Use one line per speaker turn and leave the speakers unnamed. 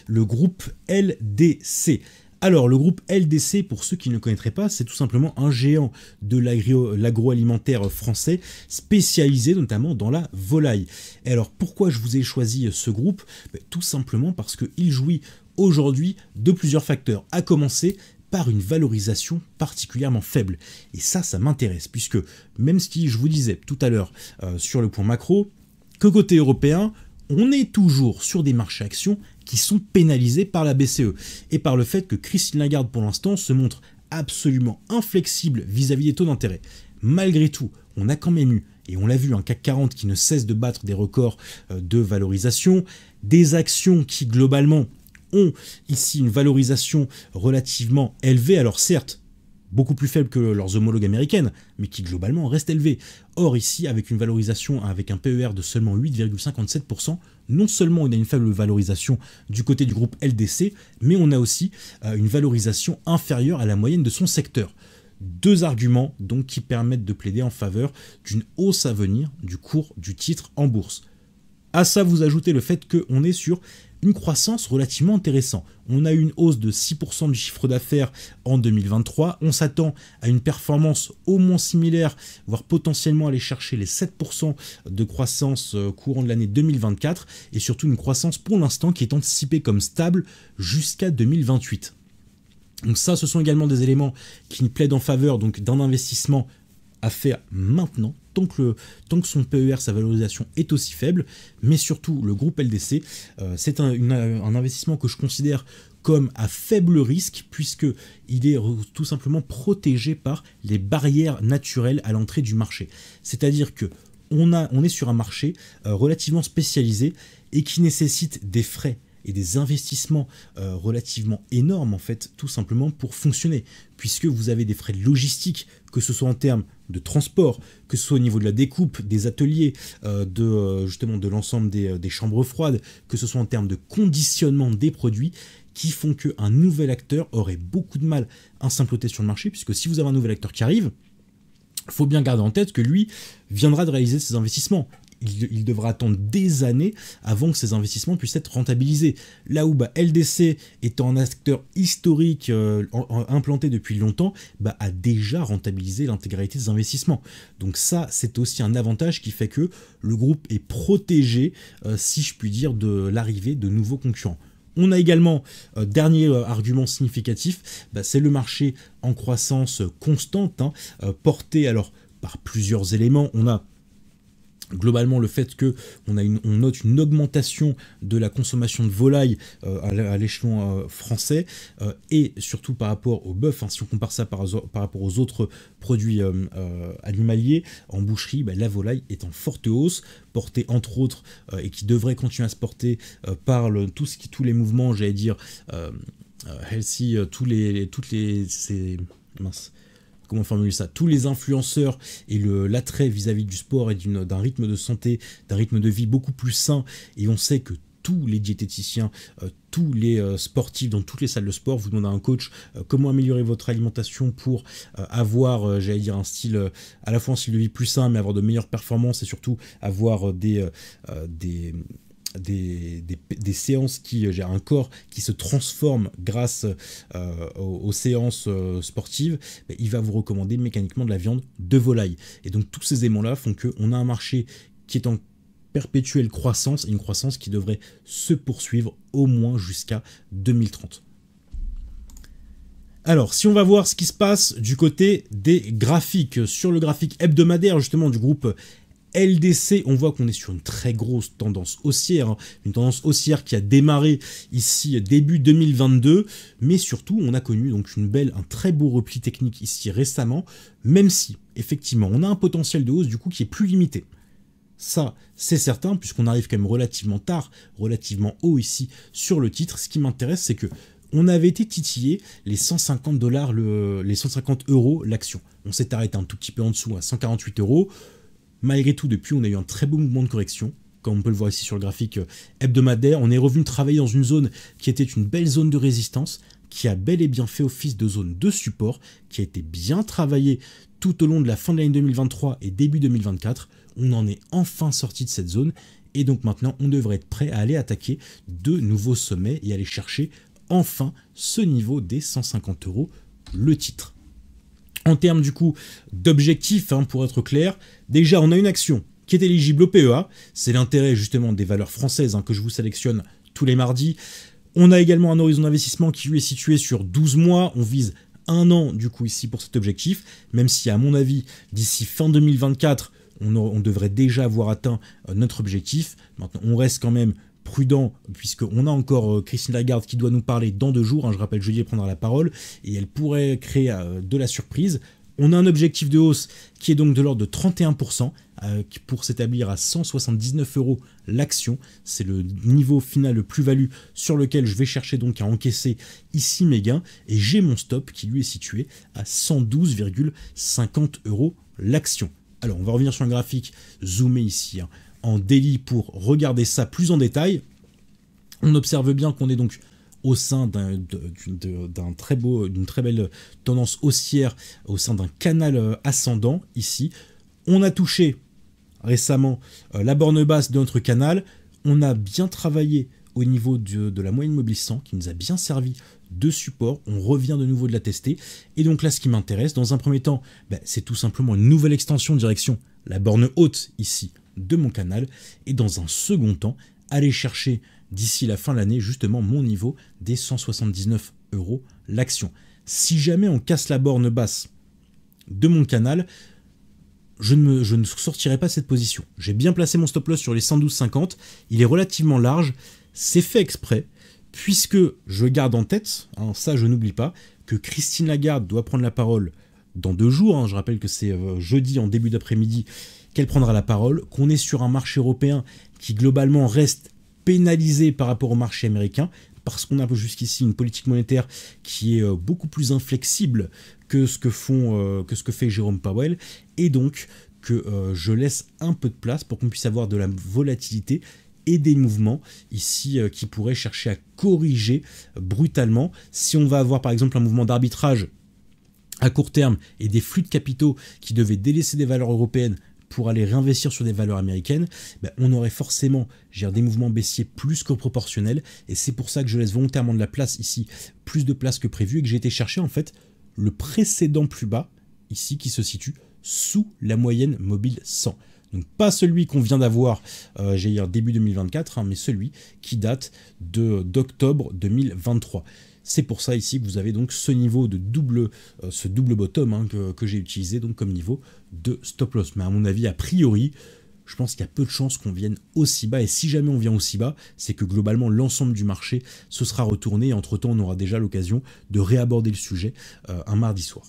le groupe LDC. Alors, le groupe LDC, pour ceux qui ne le connaîtraient pas, c'est tout simplement un géant de l'agroalimentaire français, spécialisé notamment dans la volaille. Et alors, pourquoi je vous ai choisi ce groupe? Tout simplement parce qu'il jouit aujourd'hui de plusieurs facteurs, à commencer par une valorisation particulièrement faible. Et ça m'intéresse, puisque même si je vous disais tout à l'heure sur le point macro, que côté européen, on est toujours sur des marchés actions qui sont pénalisés par la BCE et par le fait que Christine Lagarde, pour l'instant, se montre absolument inflexible vis-à-vis des taux d'intérêt. Malgré tout, on a quand même eu, et on l'a vu, un CAC 40 qui ne cesse de battre des records de valorisation, des actions qui, globalement, ont ici une valorisation relativement élevée, alors certes, beaucoup plus faible que leurs homologues américaines, mais qui globalement restent élevées. Or ici, avec une valorisation avec un PER de seulement 8,57%, non seulement on a une faible valorisation du côté du groupe LDC, mais on a aussi une valorisation inférieure à la moyenne de son secteur. Deux arguments donc qui permettent de plaider en faveur d'une hausse à venir du cours du titre en bourse. À ça, vous ajoutez le fait qu'on est sur une croissance relativement intéressante. On a eu une hausse de 6% du chiffre d'affaires en 2023. On s'attend à une performance au moins similaire, voire potentiellement aller chercher les 7% de croissance courant de l'année 2024, et surtout une croissance pour l'instant qui est anticipée comme stable jusqu'à 2028. Donc ça, ce sont également des éléments qui plaident en faveur donc d'un investissement à faire maintenant, tant que son PER, sa valorisation est aussi faible, mais surtout le groupe LDC, c'est un investissement que je considère comme à faible risque, puisqu'il est tout simplement protégé par les barrières naturelles à l'entrée du marché. C'est-à-dire que on est sur un marché relativement spécialisé et qui nécessite des frais et des investissements relativement énormes, en fait, tout simplement pour fonctionner, puisque vous avez des frais de logistique, que ce soit en termes de transport, que ce soit au niveau de la découpe, des ateliers, justement de l'ensemble des chambres froides, que ce soit en termes de conditionnement des produits, qui font qu'un nouvel acteur aurait beaucoup de mal à s'implanter sur le marché, puisque si vous avez un nouvel acteur qui arrive, il faut bien garder en tête que lui viendra de réaliser ses investissements. Il devra attendre des années avant que ces investissements puissent être rentabilisés. Là où LDC, étant un acteur historique implanté depuis longtemps, a déjà rentabilisé l'intégralité des investissements. Donc ça, c'est aussi un avantage qui fait que le groupe est protégé, si je puis dire, de l'arrivée de nouveaux concurrents. On a également, dernier argument significatif, c'est le marché en croissance constante, porté alors par plusieurs éléments. On a globalement le fait qu'on note une augmentation de la consommation de volaille à l'échelon français, et surtout par rapport au bœuf, si on compare ça par rapport aux autres produits animaliers, en boucherie, la volaille est en forte hausse, portée entre autres, et qui devrait continuer à se porter par tous les mouvements, j'allais dire, healthy, comment formuler ça, tous les influenceurs et l'attrait vis-à-vis du sport et d'un rythme de santé, d'un rythme de vie beaucoup plus sain. Et on sait que tous les diététiciens, tous les sportifs dans toutes les salles de sport vous demandent à un coach comment améliorer votre alimentation pour avoir, j'allais dire, à la fois un style de vie plus sain, mais avoir de meilleures performances et surtout avoir des séances j'ai un corps qui se transforme grâce aux séances sportives, il va vous recommander mécaniquement de la viande de volaille. Et donc tous ces éléments-là font qu'on a un marché qui est en perpétuelle croissance, et une croissance qui devrait se poursuivre au moins jusqu'à 2030. Alors, si on va voir ce qui se passe du côté des graphiques, sur le graphique hebdomadaire justement du groupe LDC, on voit qu'on est sur une très grosse tendance haussière, une tendance haussière qui a démarré ici début 2022, mais surtout on a connu donc un très beau repli technique ici récemment, même si effectivement on a un potentiel de hausse du coup qui est plus limité. Ça, c'est certain, puisqu'on arrive quand même relativement tard, relativement haut ici sur le titre. Ce qui m'intéresse, c'est que on avait été titillé les 150 $, les 150 € l'action. On s'est arrêté un tout petit peu en dessous à 148 €. Malgré tout, depuis, on a eu un très beau mouvement de correction. Comme on peut le voir ici sur le graphique hebdomadaire, on est revenu travailler dans une zone qui était une belle zone de résistance, qui a bel et bien fait office de zone de support, qui a été bien travaillée tout au long de la fin de l'année 2023 et début 2024. On en est enfin sorti de cette zone, Et donc maintenant, on devrait être prêt à aller attaquer de nouveaux sommets et aller chercher enfin ce niveau des 150 € le titre. En termes du coup d'objectifs, pour être clair, déjà on a une action qui est éligible au PEA, c'est l'intérêt justement des valeurs françaises que je vous sélectionne tous les mardis. On a également un horizon d'investissement qui lui est situé sur 12 mois, on vise 1 an du coup ici pour cet objectif, même si à mon avis d'ici fin 2024 on devrait déjà avoir atteint notre objectif. Maintenant on reste quand même prudent, puisqu'on a encore Christine Lagarde qui doit nous parler dans 2 jours, je rappelle, jeudi elle prendra la parole, et elle pourrait créer de la surprise. On a un objectif de hausse qui est donc de l'ordre de 31%, pour s'établir à 179 € l'action. C'est le niveau final de plus-value sur lequel je vais chercher donc à encaisser ici mes gains, et j'ai mon stop qui lui est situé à 112,50 € l'action. Alors on va revenir sur un graphique zoomé ici, en daily pour regarder ça plus en détail. On observe bien qu'on est donc au sein d'une très belle tendance haussière, au sein d'un canal ascendant ici. On a touché récemment la borne basse de notre canal. On a bien travaillé au niveau de la moyenne mobile 100 qui nous a bien servi de support. On revient de nouveau de la tester. Et donc là, ce qui m'intéresse, dans un premier temps, c'est tout simplement une nouvelle extension direction la borne haute ici de mon canal. Et dans un second temps, aller chercher d'ici la fin de l'année justement mon niveau des 179 € l'action. Si jamais on casse la borne basse de mon canal, je ne sortirai pas cette position. J'ai bien placé mon stop loss sur les 112,50, il est relativement large, c'est fait exprès, puisque je garde en tête, ça je n'oublie pas, que Christine Lagarde doit prendre la parole dans 2 jours, je rappelle que c'est jeudi en début d'après-midi qu'elle prendra la parole, qu'on est sur un marché européen qui globalement reste pénalisé par rapport au marché américain, parce qu'on a jusqu'ici une politique monétaire qui est beaucoup plus inflexible que ce que fait Jérôme Powell, et donc que je laisse un peu de place pour qu'on puisse avoir de la volatilité et des mouvements ici qui pourraient chercher à corriger brutalement. Si on va avoir par exemple un mouvement d'arbitrage à court terme et des flux de capitaux qui devaient délaisser des valeurs européennes pour aller réinvestir sur des valeurs américaines, on aurait forcément des mouvements baissiers plus que proportionnels, et c'est pour ça que je laisse volontairement de la place ici, plus de place que prévu, et que j'ai été chercher en fait le précédent plus bas, ici, qui se situe sous la moyenne mobile 100. Donc pas celui qu'on vient d'avoir, début 2024, mais celui qui date d'octobre 2023. C'est pour ça ici que vous avez donc ce niveau de ce double bottom que j'ai utilisé donc comme niveau de stop loss. Mais à mon avis, a priori, je pense qu'il y a peu de chances qu'on vienne aussi bas. Et si jamais on vient aussi bas, c'est que globalement l'ensemble du marché se sera retourné. Et entre-temps, on aura déjà l'occasion de réaborder le sujet un mardi soir.